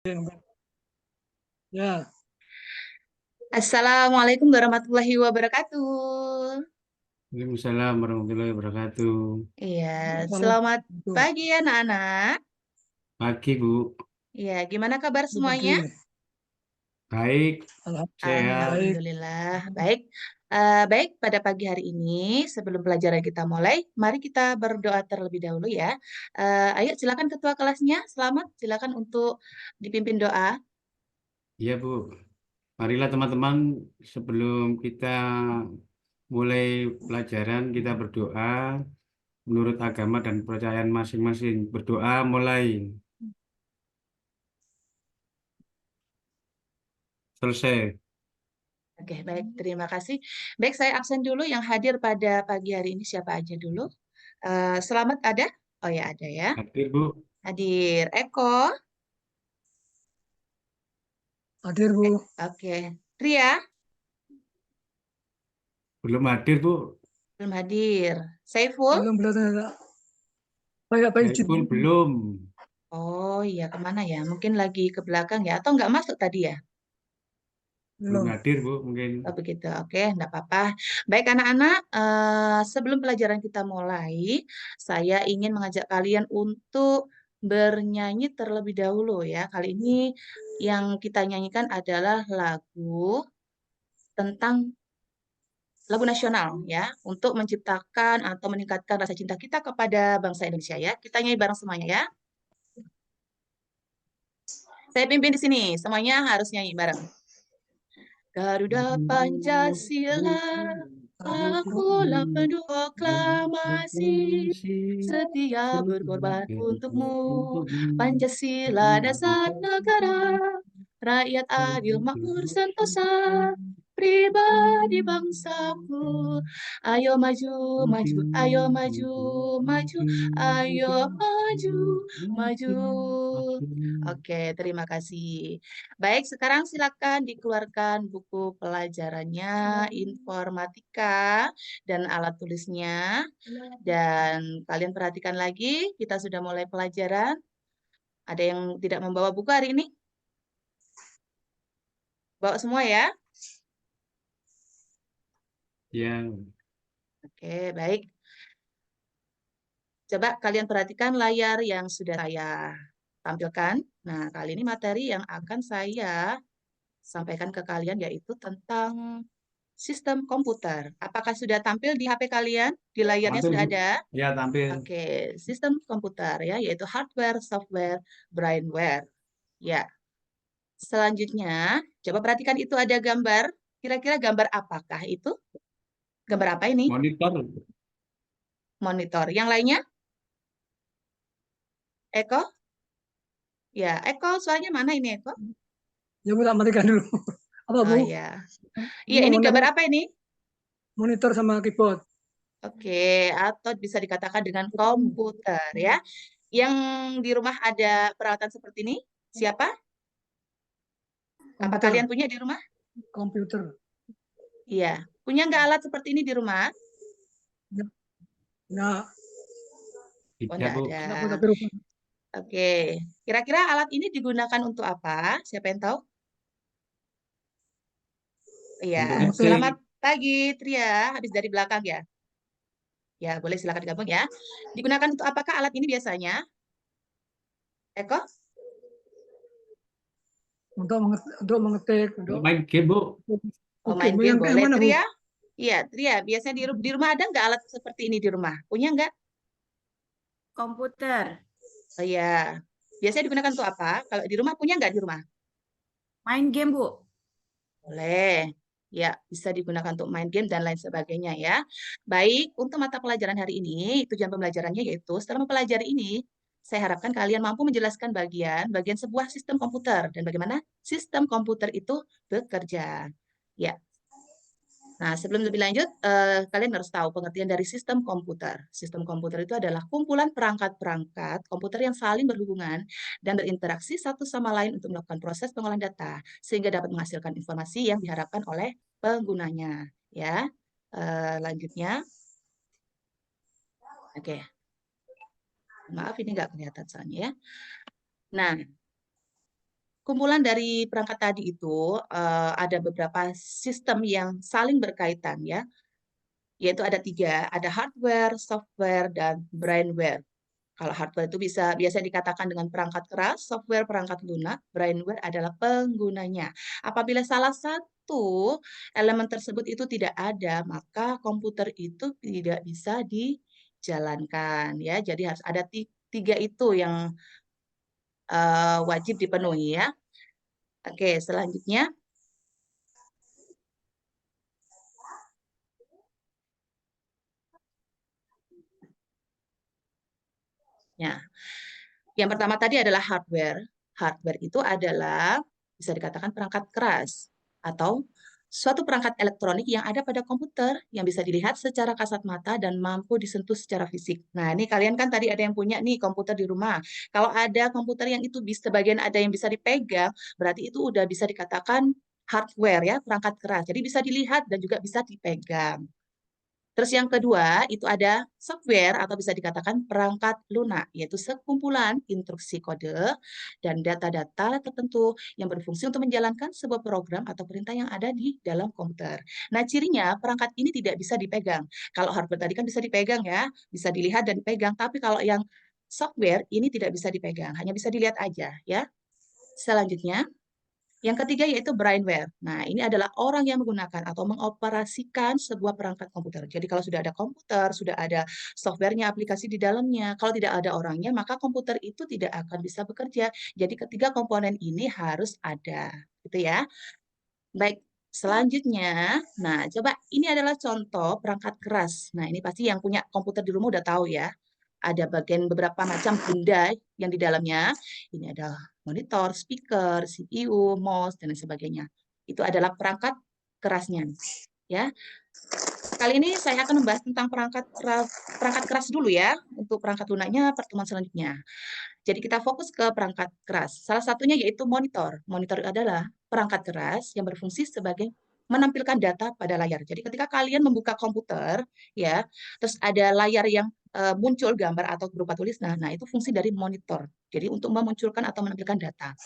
Ya, Assalamualaikum warahmatullahi wabarakatuh. Waalaikumsalam warahmatullahi wabarakatuh. Iya, salam. selamat Itu. pagi anak-anak. Pagi, Bu. Iya, gimana kabar semuanya? Pagi. Baik, Alhamdulillah sehat. baik. Alhamdulillah, baik. Baik, pada pagi hari ini, sebelum pelajaran kita mulai, mari kita berdoa terlebih dahulu ya. Ayo, silakan ketua kelasnya, selamat. Silakan untuk dipimpin doa. Iya, Bu. Marilah teman-teman, sebelum kita mulai pelajaran, kita berdoa menurut agama dan kepercayaan masing-masing. Berdoa mulai. Selesai. Oke, baik. Terima kasih. Baik, saya absen dulu. Yang hadir pada pagi hari ini siapa aja dulu? Selamat ada? Oh ya, ada ya. Hadir, Bu. Hadir Eko. Hadir, Bu. Oke. Ria, Belum hadir, Bu. belum hadir. Saiful? Belum belajar. Baik izin. Saiful belum. Oh iya, kemana ya? Mungkin lagi ke belakang ya? Atau nggak masuk tadi ya? Belum Belum. hadir, Bu, mungkin. Oh begitu, oke, nggak apa-apa. Baik anak-anak, sebelum pelajaran kita mulai, saya ingin mengajak kalian untuk bernyanyi terlebih dahulu ya. Kali ini yang kita nyanyikan adalah lagu tentang lagu nasional ya, untuk menciptakan atau meningkatkan rasa cinta kita kepada bangsa Indonesia ya. Kita nyanyi bareng semuanya ya. Saya pimpin di sini, semuanya harus nyanyi bareng. Garuda Pancasila, akulah proklamasi, setia berkorban untukmu. Pancasila dasar negara, rakyat adil makmur sentosa, pribadi bangsaku. Ayo maju, maju, ayo maju, maju, ayo maju, maju. Oke, terima kasih. Baik, sekarang silakan dikeluarkan buku pelajarannya, informatika, dan alat tulisnya. Dan kalian perhatikan lagi, kita sudah mulai pelajaran. Ada yang tidak membawa buku hari ini? Bawa semua ya? Ya, Oke, baik. Coba kalian perhatikan layar yang sudah saya tampilkan. Nah, kali ini materi yang akan saya sampaikan ke kalian yaitu tentang sistem komputer. Apakah sudah tampil di HP kalian? Di layarnya tampil, sudah Bu. ada? Ya, tampil. Oke, sistem komputer ya, yaitu hardware, software, brainware. Ya, selanjutnya, coba perhatikan itu ada gambar. Kira-kira gambar apakah itu? Gambar apa ini? Monitor. Monitor. Yang lainnya? Eko? Ya, Eko, soalnya mana ini Eko? Ya, Bu, tak matikan dulu. Apa, Oh Bu? ya. Ini Iya, ini ngomongnya gambar apa? apa ini? Monitor sama keyboard. Oke, atau bisa dikatakan dengan komputer ya. Yang di rumah ada peralatan seperti ini? Siapa? Apa Komputer. kalian punya di rumah? Komputer. Iya. Punya nggak alat seperti ini di rumah? Ya, nggak, Oh, Tidak, nggak Bu. ada. nggak Bu, tapi rumah. Oke. Kira-kira alat ini digunakan untuk apa? Siapa yang tahu? Iya. Untuk Ngetik. Selamat ngetik. pagi, Tria. Habis dari belakang ya? Ya, boleh silakan gabung ya. Digunakan untuk apakah alat ini biasanya? Eko? Untuk mengetik. Untuk main game, Bu. Oh, Oke, main Bu, game yang boleh. mana, Bu? Tria? Iya, Tria. Biasanya di rumah ada nggak alat seperti ini di rumah? Punya nggak? Komputer, Oh iya. Biasanya digunakan untuk apa? Kalau di rumah punya nggak di rumah? main game, Bu. Boleh. Ya, bisa digunakan untuk main game dan lain sebagainya ya. Baik, untuk mata pelajaran hari ini, tujuan pembelajarannya yaitu setelah mempelajari ini, saya harapkan kalian mampu menjelaskan bagian sebuah sistem komputer dan bagaimana sistem komputer itu bekerja. Ya, nah, sebelum lebih lanjut, kalian harus tahu pengertian dari sistem komputer. Sistem komputer itu adalah kumpulan perangkat-perangkat komputer yang saling berhubungan dan berinteraksi satu sama lain untuk melakukan proses pengolahan data, sehingga dapat menghasilkan informasi yang diharapkan oleh penggunanya. Ya, lanjutnya, oke, maaf ini nggak kelihatan soalnya ya. Nah, kumpulan dari perangkat tadi itu ada beberapa sistem yang saling berkaitan ya, yaitu ada 3, ada hardware, software, dan brainware. Kalau hardware itu biasa dikatakan dengan perangkat keras, software perangkat lunak, brainware adalah penggunanya. Apabila salah satu elemen tersebut itu tidak ada, maka komputer itu tidak bisa dijalankan ya. Jadi harus ada 3 itu yang wajib dipenuhi ya. Oke, selanjutnya. Ya, yang pertama tadi adalah hardware. Hardware itu adalah bisa dikatakan perangkat keras atau suatu perangkat elektronik yang ada pada komputer yang bisa dilihat secara kasat mata dan mampu disentuh secara fisik. Nah, ini kalian kan tadi ada yang punya nih komputer di rumah. Kalau ada komputer yang itu bisa sebagian ada yang bisa dipegang, berarti itu udah bisa dikatakan hardware ya, perangkat keras. Jadi bisa dilihat dan juga bisa dipegang. Terus yang kedua, itu ada software atau bisa dikatakan perangkat lunak, yaitu sekumpulan instruksi kode dan data-data tertentu yang berfungsi untuk menjalankan sebuah program atau perintah yang ada di dalam komputer. Nah, cirinya perangkat ini tidak bisa dipegang. Kalau hardware tadi kan bisa dipegang ya, bisa dilihat dan dipegang, tapi kalau yang software ini tidak bisa dipegang, hanya bisa dilihat aja ya. Selanjutnya, yang ketiga yaitu brainware. Nah, ini adalah orang yang menggunakan atau mengoperasikan sebuah perangkat komputer. Jadi kalau sudah ada komputer, sudah ada softwarenya, aplikasi di dalamnya. Kalau tidak ada orangnya, maka komputer itu tidak akan bisa bekerja. Jadi ketiga komponen ini harus ada, gitu ya. Baik, selanjutnya, nah coba ini adalah contoh perangkat keras. Nah, ini pasti yang punya komputer di rumah udah tahu ya. Ada bagian beberapa macam benda yang di dalamnya. Ini ada monitor, speaker, CPU, mouse, dan lain sebagainya. Itu adalah perangkat kerasnya. Ya. Kali ini saya akan membahas tentang perangkat keras dulu ya. Untuk perangkat lunaknya pertemuan selanjutnya. Jadi kita fokus ke perangkat keras. Salah satunya yaitu monitor. Monitor adalah perangkat keras yang berfungsi sebagai menampilkan data pada layar. Jadi ketika kalian membuka komputer, ya, terus ada layar yang muncul gambar atau berupa tulis, nah itu fungsi dari monitor. Jadi untuk memunculkan atau menampilkan data.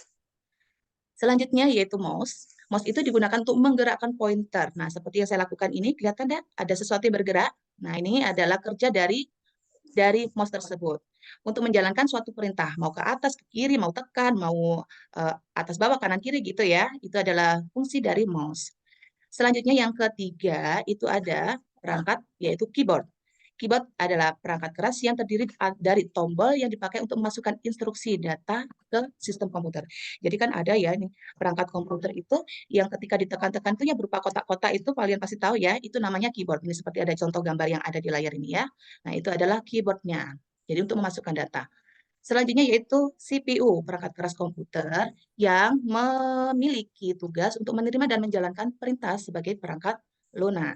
Selanjutnya yaitu mouse. Mouse itu digunakan untuk menggerakkan pointer. Nah, seperti yang saya lakukan ini, kelihatan tidak? Ada sesuatu yang bergerak. Nah, ini adalah kerja dari mouse tersebut. Untuk menjalankan suatu perintah, mau ke atas, ke kiri, mau tekan, mau atas bawah, kanan kiri gitu ya. Itu adalah fungsi dari mouse. Selanjutnya yang ketiga itu ada perangkat yaitu keyboard. Keyboard adalah perangkat keras yang terdiri dari tombol yang dipakai untuk memasukkan instruksi data ke sistem komputer. Jadi kan ada ya nih perangkat komputer itu yang ketika ditekan-tekan itu ya berupa kotak-kotak itu kalian pasti tahu ya, itu namanya keyboard. Ini seperti ada contoh gambar yang ada di layar ini ya. Nah, itu adalah keyboardnya. Jadi untuk memasukkan data. Selanjutnya yaitu CPU, perangkat keras komputer yang memiliki tugas untuk menerima dan menjalankan perintah sebagai perangkat lunak.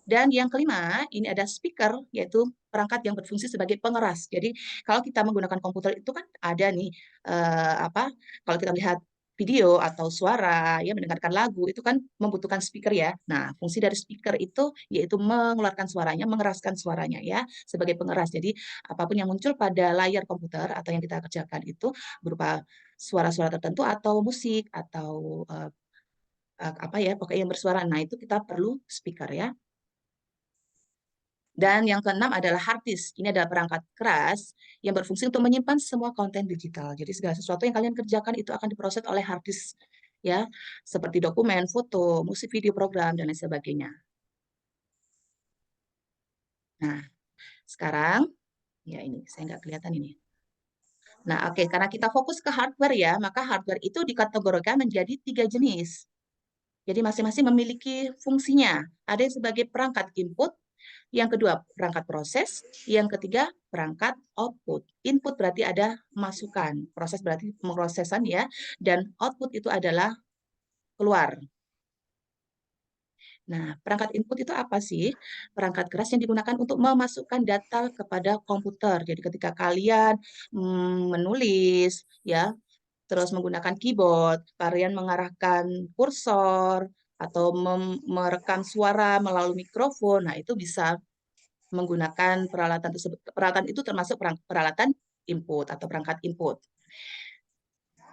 Dan yang kelima, ini ada speaker, yaitu perangkat yang berfungsi sebagai pengeras. Jadi kalau kita menggunakan komputer itu kan ada nih, kalau kita melihat video atau suara, ya mendengarkan lagu, itu kan membutuhkan speaker ya. Nah, fungsi dari speaker itu yaitu mengeluarkan suaranya, mengeraskan suaranya ya, sebagai pengeras. Jadi apapun yang muncul pada layar komputer atau yang kita kerjakan itu berupa suara-suara tertentu atau musik atau pokoknya yang bersuara. Nah, itu kita perlu speaker ya. Dan yang keenam adalah hard disk. Ini adalah perangkat keras yang berfungsi untuk menyimpan semua konten digital. Jadi segala sesuatu yang kalian kerjakan itu akan diproses oleh hard disk, ya, seperti dokumen, foto, musik, video, program, dan lain sebagainya. Nah, sekarang, ya ini, saya nggak kelihatan ini. Nah, oke, karena kita fokus ke hardware ya, maka hardware itu dikategorikan menjadi 3 jenis. Jadi masing-masing memiliki fungsinya. Ada yang sebagai perangkat input, yang kedua perangkat proses, yang ketiga perangkat output. Input berarti ada masukan, proses berarti pemrosesan ya, dan output itu adalah keluar. Nah, perangkat input itu apa sih? Perangkat keras yang digunakan untuk memasukkan data kepada komputer. Jadi ketika kalian menulis ya, terus menggunakan keyboard, kalian mengarahkan kursor atau merekam suara melalui mikrofon, nah itu bisa menggunakan peralatan tersebut. Peralatan itu termasuk peralatan input atau perangkat input.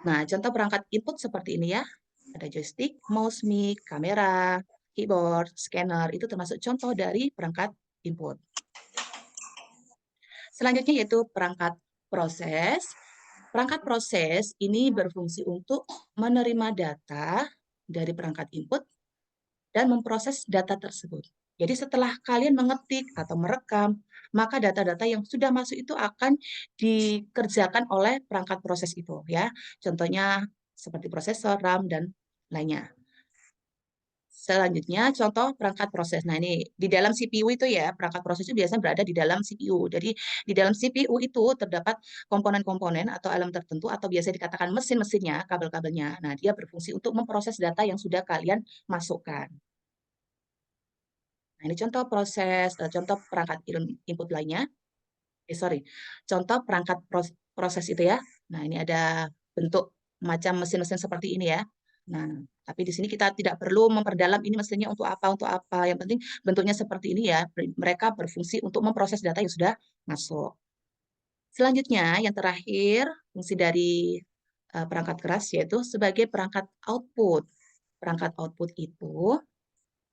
Nah, contoh perangkat input seperti ini ya. Ada joystick, mouse, mic, kamera, keyboard, scanner, itu termasuk contoh dari perangkat input. Selanjutnya yaitu perangkat proses. Perangkat proses ini berfungsi untuk menerima data dari perangkat input dan memproses data tersebut. Jadi setelah kalian mengetik atau merekam, maka data-data yang sudah masuk itu akan dikerjakan oleh perangkat proses itu ya. Contohnya seperti prosesor, RAM, dan lainnya. Selanjutnya contoh perangkat proses. Nah, ini di dalam CPU itu ya, perangkat proses itu biasanya berada di dalam CPU. Jadi di dalam CPU itu terdapat komponen-komponen atau elemen tertentu atau biasa dikatakan mesin-mesinnya, kabel-kabelnya. Nah, dia berfungsi untuk memproses data yang sudah kalian masukkan. Nah, ini contoh contoh perangkat input lainnya. Contoh perangkat proses itu ya. Nah, ini ada bentuk macam mesin-mesin seperti ini ya. Nah, tapi di sini kita tidak perlu memperdalam ini mesinnya untuk apa. Yang penting bentuknya seperti ini ya. Mereka berfungsi untuk memproses data yang sudah masuk. Selanjutnya, yang terakhir, fungsi dari perangkat keras yaitu sebagai perangkat output. Perangkat output itu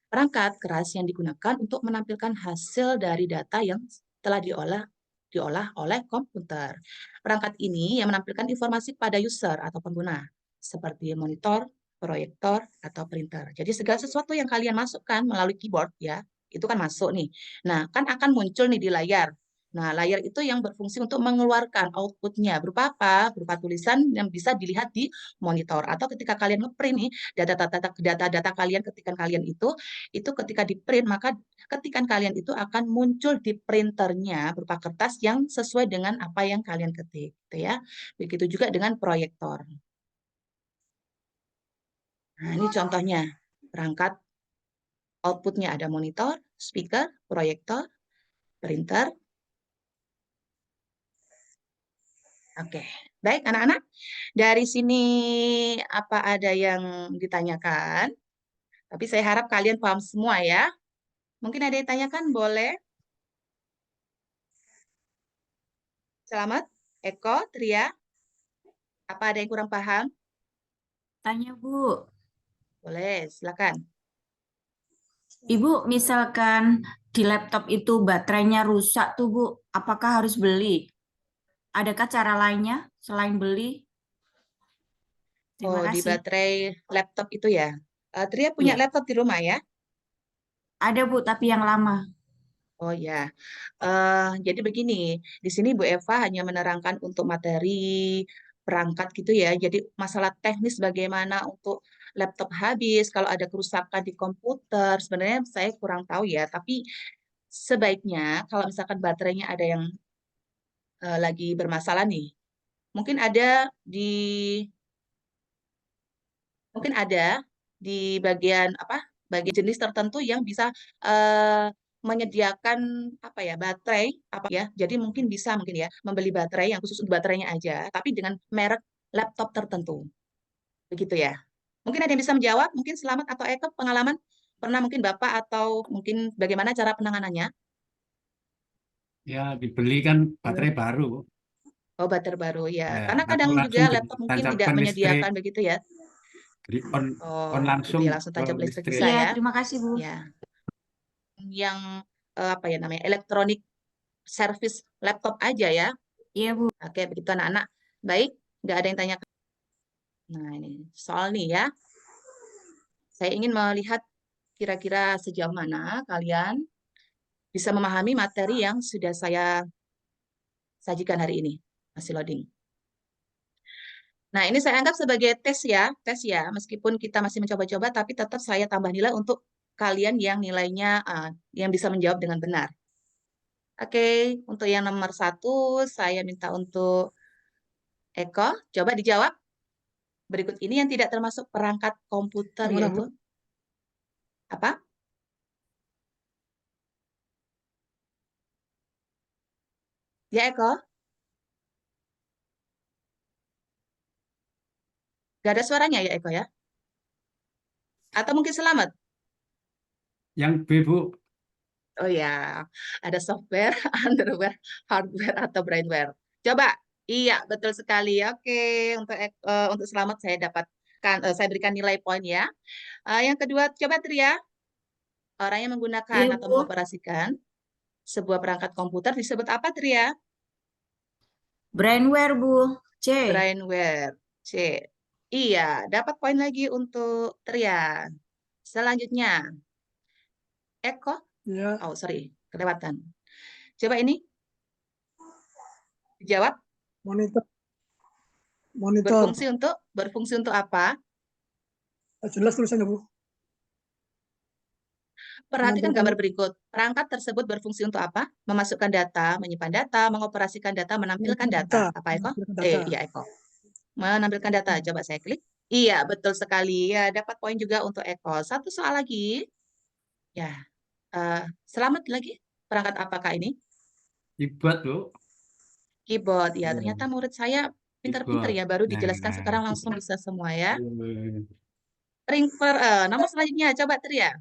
perangkat keras yang digunakan untuk menampilkan hasil dari data yang telah diolah oleh komputer. Perangkat ini yang menampilkan informasi pada user atau pengguna, seperti monitor, proyektor, atau printer. Jadi segala sesuatu yang kalian masukkan melalui keyboard ya, itu kan masuk nih. Nah, kan akan muncul nih di layar. Nah, layar itu yang berfungsi untuk mengeluarkan outputnya. Berupa apa? Berupa tulisan yang bisa dilihat di monitor. Atau ketika kalian ngeprint nih, data-data kalian ketikan kalian itu ketika di-print, maka ketikan kalian itu akan muncul di printernya berupa kertas yang sesuai dengan apa yang kalian ketik. Gitu ya. Begitu juga dengan proyektor. Nah, ini contohnya. Perangkat outputnya ada monitor, speaker, proyektor, printer. Oke, baik anak-anak. Dari sini apa ada yang ditanyakan? Tapi saya harap kalian paham semua ya. Mungkin ada yang ditanyakan, boleh? Selamat, Eko, Tria. Apa ada yang kurang paham? Tanya, Bu. Boleh, silakan. Ibu, misalkan di laptop itu baterainya rusak tuh, Bu. Apakah harus beli? Adakah cara lainnya selain beli? Terima Oh, di kasih. baterai laptop itu ya. Tria punya Iya, laptop di rumah ya? ada, Bu, tapi yang lama. Oh ya. Jadi begini, di sini Bu Eva hanya menerangkan untuk materi perangkat gitu ya. Jadi masalah teknis bagaimana untuk laptop habis, kalau ada kerusakan di komputer, sebenarnya saya kurang tahu ya. Tapi sebaiknya kalau misalkan baterainya ada yang lagi bermasalah nih, mungkin ada di mungkin ada di bagian apa? Bagian jenis tertentu yang bisa menyediakan apa ya baterai apa ya. Jadi mungkin bisa mungkin ya membeli baterai yang khusus untuk baterainya aja, tapi dengan merek laptop tertentu. Begitu ya. Mungkin ada yang bisa menjawab, mungkin Selamat atau Eko pengalaman pernah mungkin Bapak atau mungkin bagaimana cara penanganannya? Ya, dibeli kan baterai baru. Oh, baterai baru ya. Ya, Karena kadang langsung juga langsung laptop mungkin tidak ditancapkan listrik. menyediakan begitu ya. Jadi on Oh, gitu langsung ya, langsung ke tancap listrik listrik. bisa Iya, ya. terima kasih, Bu. Ya. Yang apa ya namanya elektronik service laptop aja ya. Iya, Bu. Oke, begitu anak-anak. Baik, nggak ada yang tanya. Nah, ini soal nih ya. Saya ingin melihat kira-kira sejauh mana kalian bisa memahami materi yang sudah saya sajikan hari ini. Masih loading. Nah, ini saya anggap sebagai tes ya, Meskipun kita masih mencoba-coba, tapi tetap saya tambah nilai untuk kalian yang nilainya yang bisa menjawab dengan benar. Oke, untuk yang nomor 1, saya minta untuk Eko, coba dijawab. Berikut ini yang tidak termasuk perangkat komputer, Yang mana, Bu? yaitu apa? Ya, Eko? Gak ada suaranya ya, Eko ya? Atau mungkin Selamat? Yang B, Bu. Oh ya, ada software, underware, hardware, atau brainware. Coba Iya, betul sekali. Oke, untuk Selamat saya dapatkan, saya berikan nilai poin ya. Yang kedua, coba Tria, orang yang menggunakan Iya, atau Bu. mengoperasikan sebuah perangkat komputer disebut apa, Tria? Brainware, Bu. C. Brainware. C. Iya, dapat poin lagi untuk Tria. Selanjutnya, Eko. Ya, Oh, sorry, kelewatan. Coba ini, dijawab. monitor. Berfungsi untuk apa? Jelas tulisannya, Bu. Perhatikan Menampilkan gambar berikut. Perangkat tersebut berfungsi untuk apa? Memasukkan data, menyimpan data, mengoperasikan data, menampilkan data. Apa Eko? menampilkan data. Iya Eko. Menampilkan data. Coba saya klik. Iya, betul sekali. Ya, dapat poin juga untuk Eko. Satu soal lagi. Ya, Selamat lagi. Perangkat apakah ini? Keyboard, Bu. Keyboard. Ya, Iya, ternyata murid saya pinter-pinter keyboard. ya. Baru Nah, dijelaskan sekarang langsung bisa semua ya. eh, Nomor selanjutnya, coba Tria.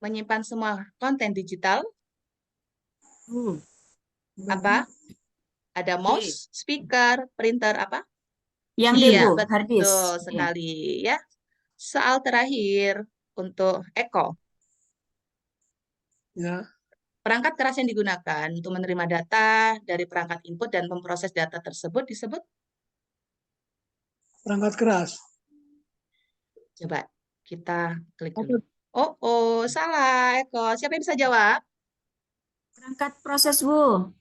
Menyimpan semua konten digital. Apa? Ada mouse, speaker, printer, apa? Yang D, Iya, Bu. Hard disk. betul Iya. sekali ya. Soal terakhir untuk Eko. Ya, Perangkat keras yang digunakan untuk menerima data dari perangkat input dan memproses data tersebut disebut? perangkat keras. Coba kita klik Apa? dulu. Oh, salah Eko. Siapa yang bisa jawab? Perangkat proses, Bu.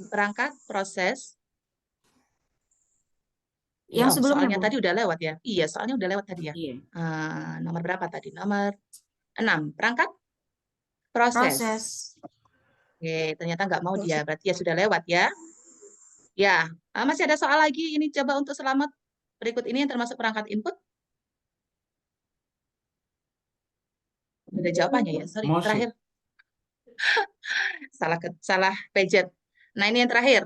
Perangkat proses. Yang Oh, sebelumnya, soalnya Bu. tadi udah lewat ya. Iya, soalnya udah lewat tadi ya. Iya. Nomor berapa tadi? Nomor 6. Perangkat proses. Proses. Oke, ternyata nggak mau dia. Berarti ya sudah lewat ya. Ya, masih ada soal lagi. Ini coba untuk Selamat. Berikut ini yang termasuk perangkat input. Ada jawabannya ya. Sorry, mouse, terakhir. Salah pencet. Nah, ini yang terakhir.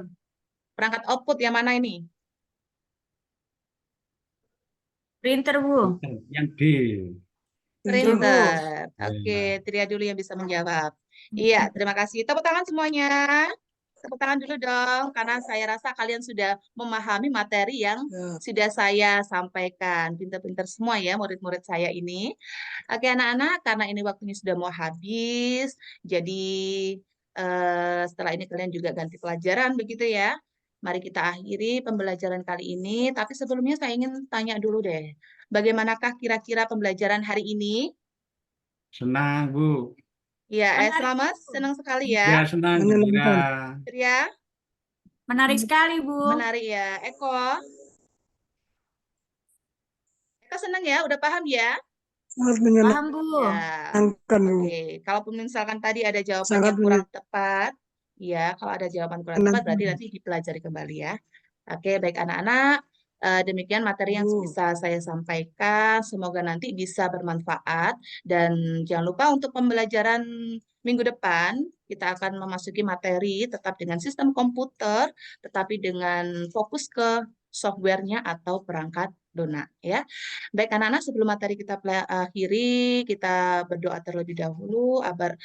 Perangkat output yang mana ini? Printer, Bu. yang D. Printer. Printer. Ya. Oke, Tria dulu yang bisa menjawab. Iya, terima kasih. Tepuk tangan semuanya. Tepuk tangan dulu dong, karena saya rasa kalian sudah memahami materi yang Ya, sudah saya sampaikan. Pinter-pinter semua ya murid-murid saya ini. Oke, anak-anak, karena ini waktunya sudah mau habis, jadi setelah ini kalian juga ganti pelajaran, begitu ya. Mari kita akhiri pembelajaran kali ini. Tapi sebelumnya saya ingin tanya dulu deh. Bagaimanakah kira-kira pembelajaran hari ini? Senang, Bu. Ya, Menarik, Selamat, Bu. senang sekali ya. Ya, senang, Bu Mira. Tria, Menarik sekali, Bu. menarik ya. Eko senang ya, udah paham ya? sangat Paham, menyenangkan. Bu. Ya. Bu. Oke, kalaupun misalkan tadi ada jawaban Sangat yang kurang tepat, ya, kalau ada jawaban kurang tepat menyenangkan. berarti nanti dipelajari kembali ya. Oke, baik anak-anak, demikian materi yang Bu. bisa saya sampaikan. Semoga nanti bisa bermanfaat dan jangan lupa untuk pembelajaran minggu depan kita akan memasuki materi tetap dengan sistem komputer, tetapi dengan fokus ke softwarenya atau perangkat lunak ya. Baik anak-anak, sebelum materi kita akhiri, kita berdoa terlebih dahulu agar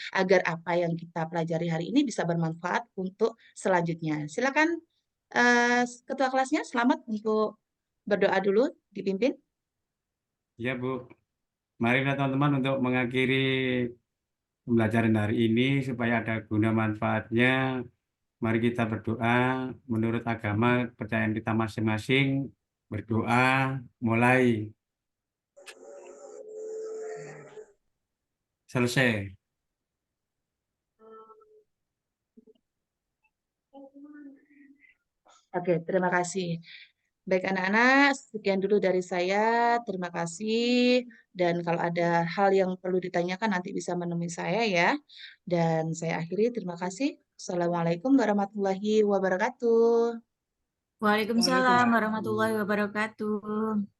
apa yang kita pelajari hari ini bisa bermanfaat untuk selanjutnya. Silakan Ketua kelasnya, Selamat untuk berdoa dulu, dipimpin. Ya, Bu. Mari teman-teman untuk mengakhiri pembelajaran hari ini supaya ada guna manfaatnya. Mari kita berdoa menurut agama kepercayaan kita masing-masing. Berdoa mulai. Selesai. Oke, terima kasih. Baik anak-anak, sekian dulu dari saya. Terima kasih. Dan kalau ada hal yang perlu ditanyakan nanti bisa menemui saya ya. Dan saya akhiri, terima kasih. Assalamualaikum warahmatullahi wabarakatuh. Waalaikumsalam warahmatullahi wabarakatuh.